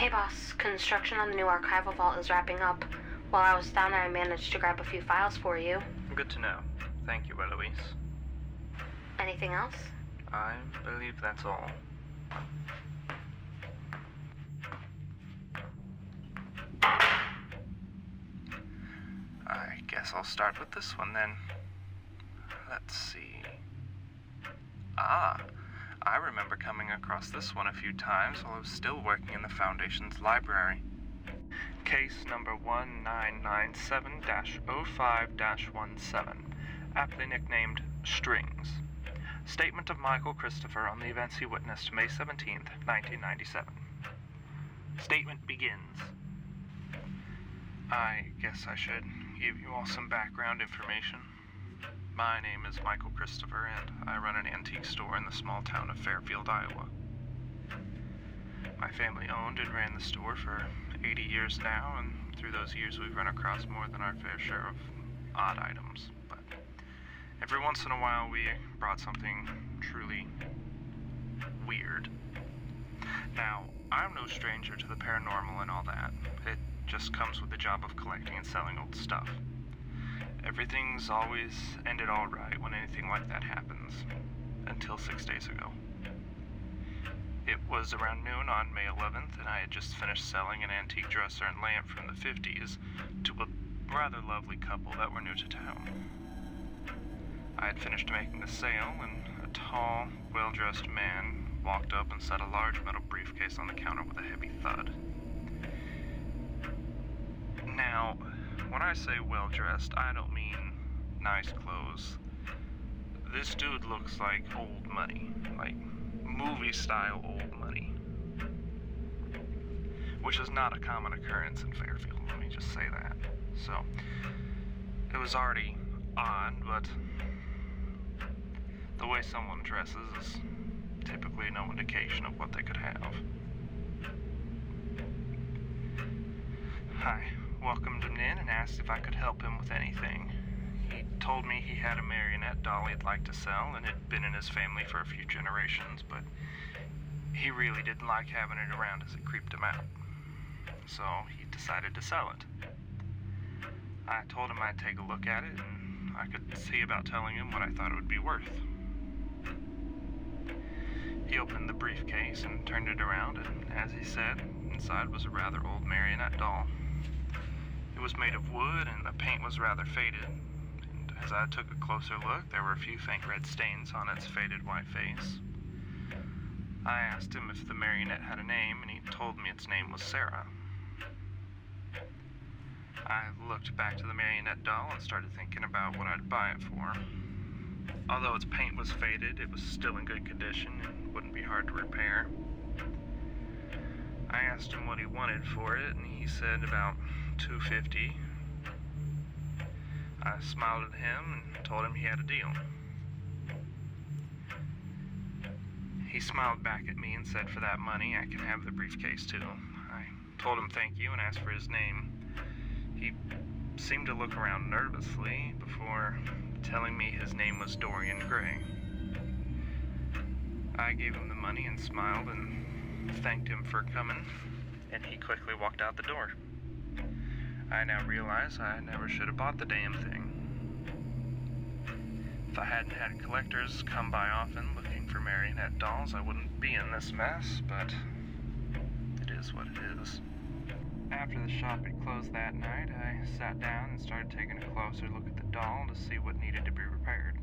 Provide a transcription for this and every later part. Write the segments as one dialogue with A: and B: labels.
A: Hey boss, construction on the new archival vault is wrapping up. While I was down there, I managed to grab a few files for you.
B: Good to know. Thank you, Eloise.
A: Anything else?
B: I believe that's all. I guess I'll start with this one then. Let's see. I remember coming across this one a few times while I was still working in the Foundation's library. Case number 1997-05-17, aptly nicknamed Strings. Statement of Michael Christopher on the events he witnessed May 17th, 1997. Statement begins. I guess I should give you all some background information. My name is Michael Christopher, and I run an antique store in the small town of Fairfield, Iowa. My family owned and ran the store for 80 years now, and through those years we've run across more than our fair share of odd items. But every once in a while we brought something truly weird. Now, I'm no stranger to the paranormal and all that. It just comes with the job of collecting and selling old stuff. Everything's always ended all right when anything like that happens, until 6 days ago. It was around noon on May 11th, and I had just finished selling an antique dresser and lamp from the 50s to a rather lovely couple that were new to town. I had finished making the sale, and a tall, well-dressed man walked up and set a large metal briefcase on the counter with a heavy thud. Now, when I say well-dressed, I don't mean nice clothes. This dude looks like old money, like movie-style old money, which is not a common occurrence in Fairfield, let me just say that. So, it was already odd, but the way someone dresses is typically no indication of what they could have. I welcomed him in and asked if I could help him with anything. He told me he had a marionette doll he'd like to sell, and it had been in his family for a few generations, but he really didn't like having it around as it creeped him out. So he decided to sell it. I told him I'd take a look at it, and I could see about telling him what I thought it would be worth. He opened the briefcase and turned it around, and as he said, inside was a rather old marionette doll. It was made of wood, and the paint was rather faded, and as I took a closer look, there were a few faint red stains on its faded white face. I asked him if the marionette had a name, and he told me its name was Sarah. I looked back to the marionette doll and started thinking about what I'd buy it for. Although its paint was faded, it was still in good condition and wouldn't be hard to repair. I asked him what he wanted for it, and he said about $250. I smiled at him and told him he had a deal. He smiled back at me and said for that money I can have the briefcase too. I told him thank you and asked for his name. He seemed to look around nervously before telling me his name was Dorian Gray. I gave him the money and smiled and thanked him for coming, and he quickly walked out the door. I now realize I never should have bought the damn thing. If I hadn't had collectors come by often looking for marionette dolls, I wouldn't be in this mess, but it is what it is. After the shop had closed that night, I sat down and started taking a closer look at the doll to see what needed to be repaired.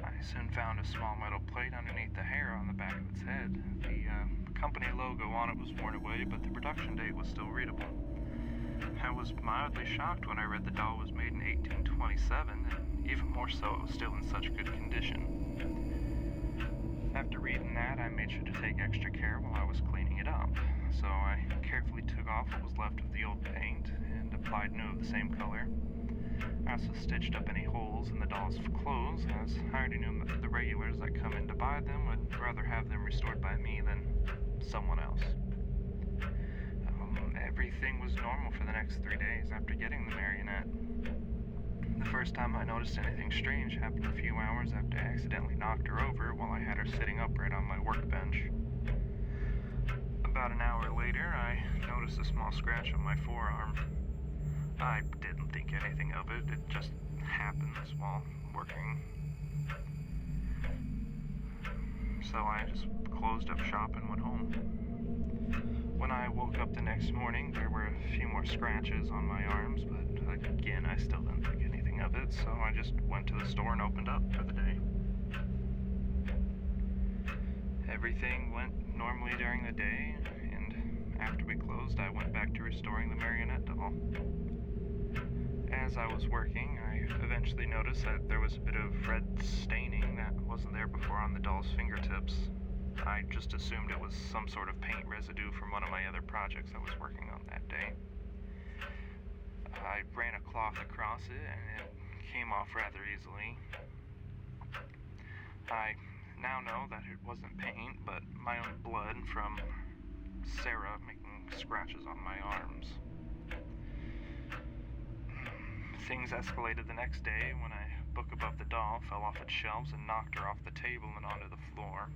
B: I soon found a small metal plate underneath the hair on the back of its head. The company logo on it was worn away, but the production date was still readable. I was mildly shocked when I read the doll was made in 1827, and even more so it was still in such good condition. After reading that, I made sure to take extra care while I was cleaning it up. So I carefully took off what was left of the old paint and applied new of the same color. I also stitched up any holes in the doll's clothes, as I already knew that the regulars that come in to buy them would rather have them restored by me than someone else. Everything was normal for the next 3 days after getting the marionette. The first time I noticed anything strange happened a few hours after I accidentally knocked her over while I had her sitting upright on my workbench. About an hour later, later, I noticed a small scratch on my forearm. I didn't think anything of it. It just happens while working. So I just closed up shop and went home. When I woke up the next morning, there were a few more scratches on my arms, but again, I still didn't think anything of it, so I just went to the store and opened up for the day. Everything went normally during the day, and after we closed, I went back to restoring the marionette doll. As I was working, I eventually noticed that there was a bit of red staining that wasn't there before on the doll's fingertips. I just assumed it was some sort of paint residue from one of my other projects I was working on that day. I ran a cloth across it, and it came off rather easily. I now know that it wasn't paint, but my own blood from Sarah making scratches on my arms. Things escalated the next day when a book above the doll fell off its shelves and knocked her off the table and onto the floor.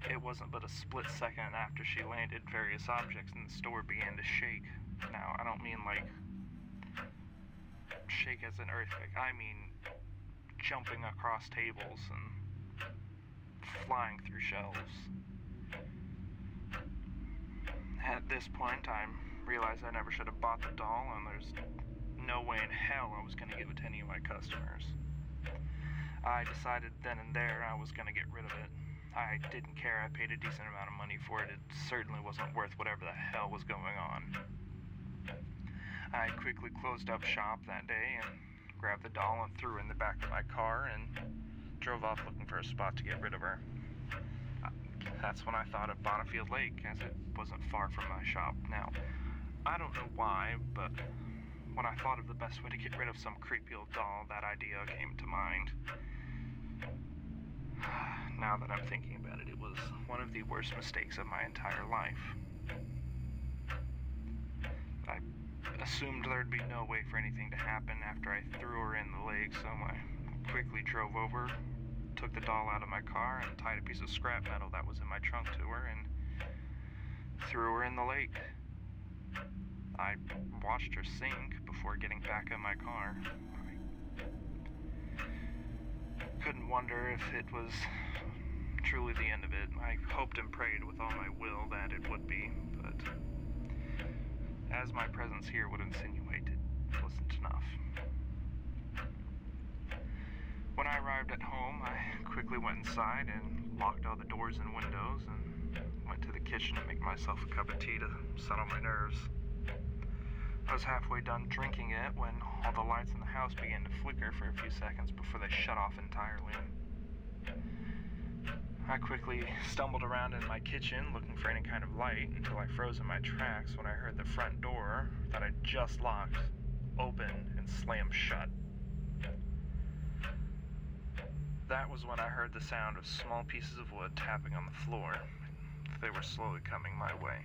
B: It wasn't but a split second after she landed, various objects in the store began to shake. Now, I don't mean like shake as an earthquake. I mean jumping across tables and flying through shelves. At this point, I realized I never should have bought the doll, and there's no way in hell I was going to give it to any of my customers. I decided then and there I was going to get rid of it. I didn't care. I paid a decent amount of money for it. It certainly wasn't worth whatever the hell was going on. I quickly closed up shop that day and grabbed the doll and threw her in the back of my car and drove off looking for a spot to get rid of her. That's when I thought of Bonneville Lake, as it wasn't far from my shop. Now, I don't know why, but when I thought of the best way to get rid of some creepy old doll, that idea came to mind. Now that I'm thinking about it, it was one of the worst mistakes of my entire life. I assumed there'd be no way for anything to happen after I threw her in the lake, so I quickly drove over, took the doll out of my car, and tied a piece of scrap metal that was in my trunk to her, and threw her in the lake. I watched her sink before getting back in my car. I couldn't wonder if it was truly the end of it. I hoped and prayed with all my will that it would be, but as my presence here would insinuate, it wasn't enough. When I arrived at home, I quickly went inside and locked all the doors and windows and went to the kitchen to make myself a cup of tea to settle my nerves. I was halfway done drinking it when all the lights in the house began to flicker for a few seconds before they shut off entirely. I quickly stumbled around in my kitchen looking for any kind of light until I froze in my tracks when I heard the front door that I just locked open and slam shut. That was when I heard the sound of small pieces of wood tapping on the floor. They were slowly coming my way.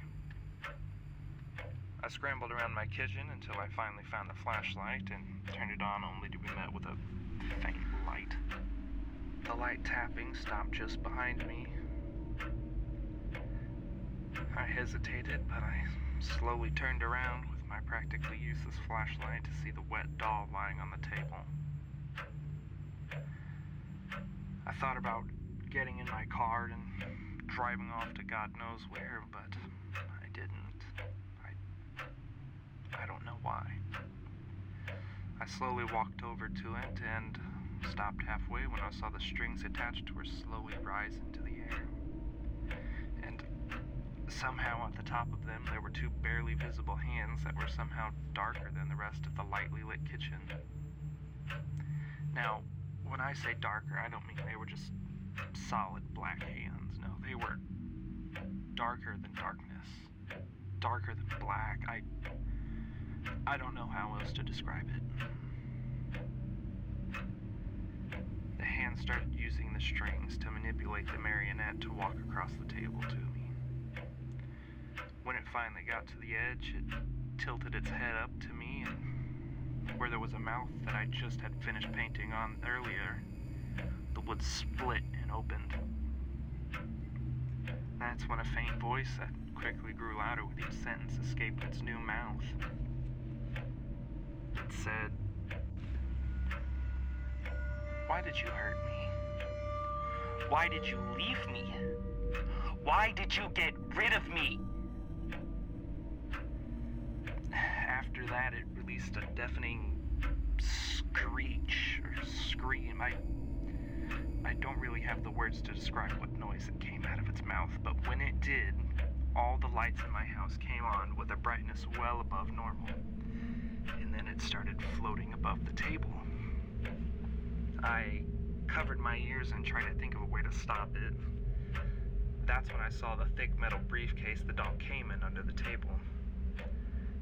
B: I scrambled around my kitchen until I finally found the flashlight and turned it on, only to be met with a faint light. The light tapping stopped just behind me. I hesitated, but I slowly turned around with my practically useless flashlight to see the wet doll lying on the table. I thought about getting in my car and driving off to God knows where, but I didn't. I don't know why. I slowly walked over to it and stopped halfway when I saw the strings attached to her slowly rise into the air. And somehow at the top of them there were two barely visible hands that were somehow darker than the rest of the lightly lit kitchen. Now, when I say darker, I don't mean they were just solid black hands. No, they were darker than darkness. Darker than black. I don't know how else to describe it. The hand started using the strings to manipulate the marionette to walk across the table to me. When it finally got to the edge, it tilted its head up to me, and where there was a mouth that I just had finished painting on earlier, the wood split and opened. That That's when a faint voice that quickly grew louder with each sentence escaped its new mouth. It said, "Why did you hurt me? Why did you leave me? Why did you get rid of me?" After that, it released a deafening screech or scream. I don't really have the words to describe what noise it came out of its mouth, but when it did, all the lights in my house came on with a brightness well above normal, and then it started floating above the table. I covered my ears and tried to think of a way to stop it. That's when I saw the thick metal briefcase the doll came in under the table.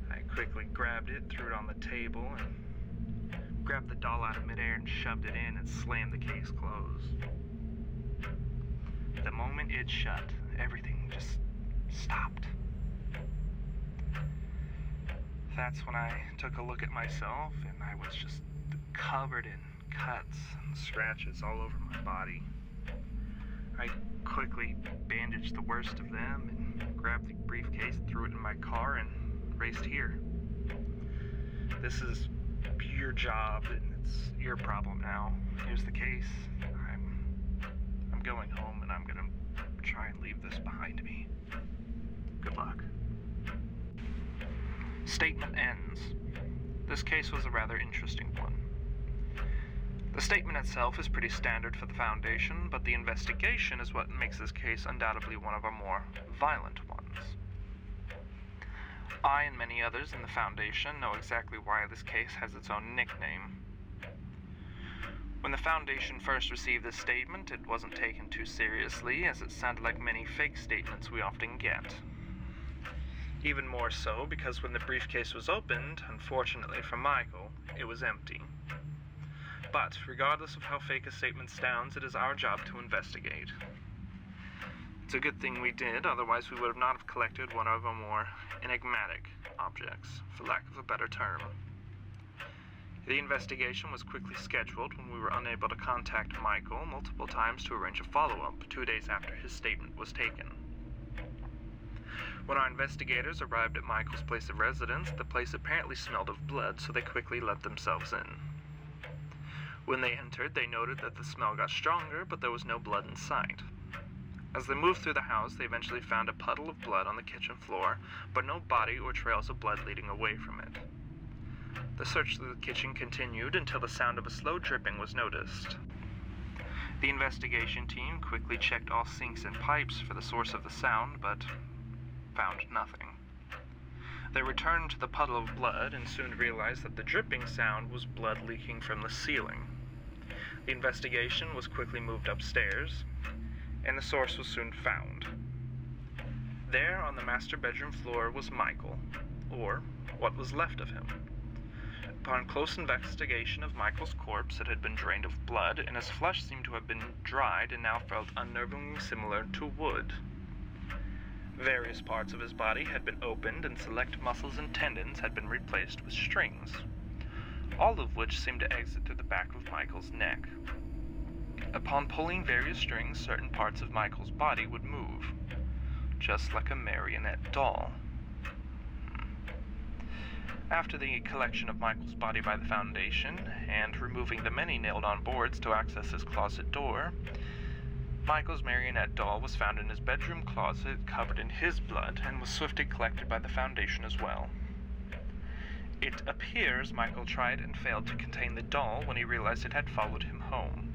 B: I quickly grabbed it, threw it on the table, and grabbed the doll out of midair and shoved it in and slammed the case closed. The moment it shut, everything just stopped. That's when I took a look at myself, and I was just covered in cuts and scratches all over my body. I quickly bandaged the worst of them and grabbed the briefcase, threw it in my car, and raced here. This is your job, and it's your problem now. Here's the case. I'm going home, and I'm gonna try and leave this behind me. Good luck. Statement ends. This case was a rather interesting one. The statement itself is pretty standard for the Foundation, but the investigation is what makes this case undoubtedly one of our more violent ones. I and many others in the Foundation know exactly why this case has its own nickname. When the Foundation first received this statement, it wasn't taken too seriously, as it sounded like many fake statements we often get. Even more so because when the briefcase was opened, unfortunately for Michael, it was empty. But regardless of how fake a statement sounds, it is our job to investigate. It's a good thing we did, otherwise we would not have collected one of our more enigmatic objects, for lack of a better term. The investigation was quickly scheduled when we were unable to contact Michael multiple times to arrange a follow-up 2 days after his statement was taken. When our investigators arrived at Michael's place of residence, the place apparently smelled of blood, so they quickly let themselves in. When they entered, they noted that the smell got stronger, but there was no blood in sight. As they moved through the house, they eventually found a puddle of blood on the kitchen floor, but no body or trails of blood leading away from it. The search through the kitchen continued until the sound of a slow dripping was noticed. The investigation team quickly checked all sinks and pipes for the source of the sound, but found nothing. They returned to the puddle of blood and soon realized that the dripping sound was blood leaking from the ceiling. The investigation was quickly moved upstairs, and the source was soon found. There, on the master bedroom floor, was Michael, or what was left of him. Upon close investigation of Michael's corpse, it had been drained of blood, and his flesh seemed to have been dried and now felt unnervingly similar to wood. Various parts of his body had been opened, and select muscles and tendons had been replaced with strings, all of which seemed to exit through the back of Michael's neck. Upon pulling various strings, certain parts of Michael's body would move, just like a marionette doll. After the collection of Michael's body by the Foundation, and removing the many nailed-on boards to access his closet door, Michael's marionette doll was found in his bedroom closet, covered in his blood, and was swiftly collected by the Foundation as well. It appears Michael tried and failed to contain the doll when he realized it had followed him home.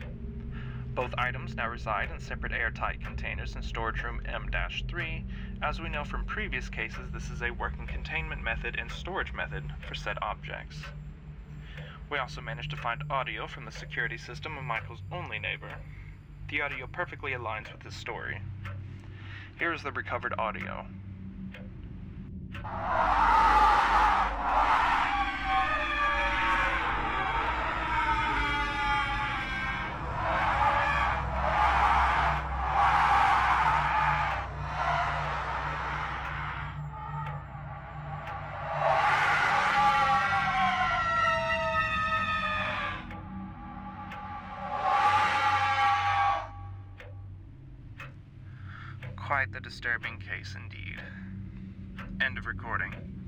B: Both items now reside in separate airtight containers in storage room M-3. As we know from previous cases, this is a working containment method and storage method for said objects. We also managed to find audio from the security system of Michael's only neighbor. The audio perfectly aligns with his story. Here is the recovered audio. Quite the disturbing case indeed. End of recording.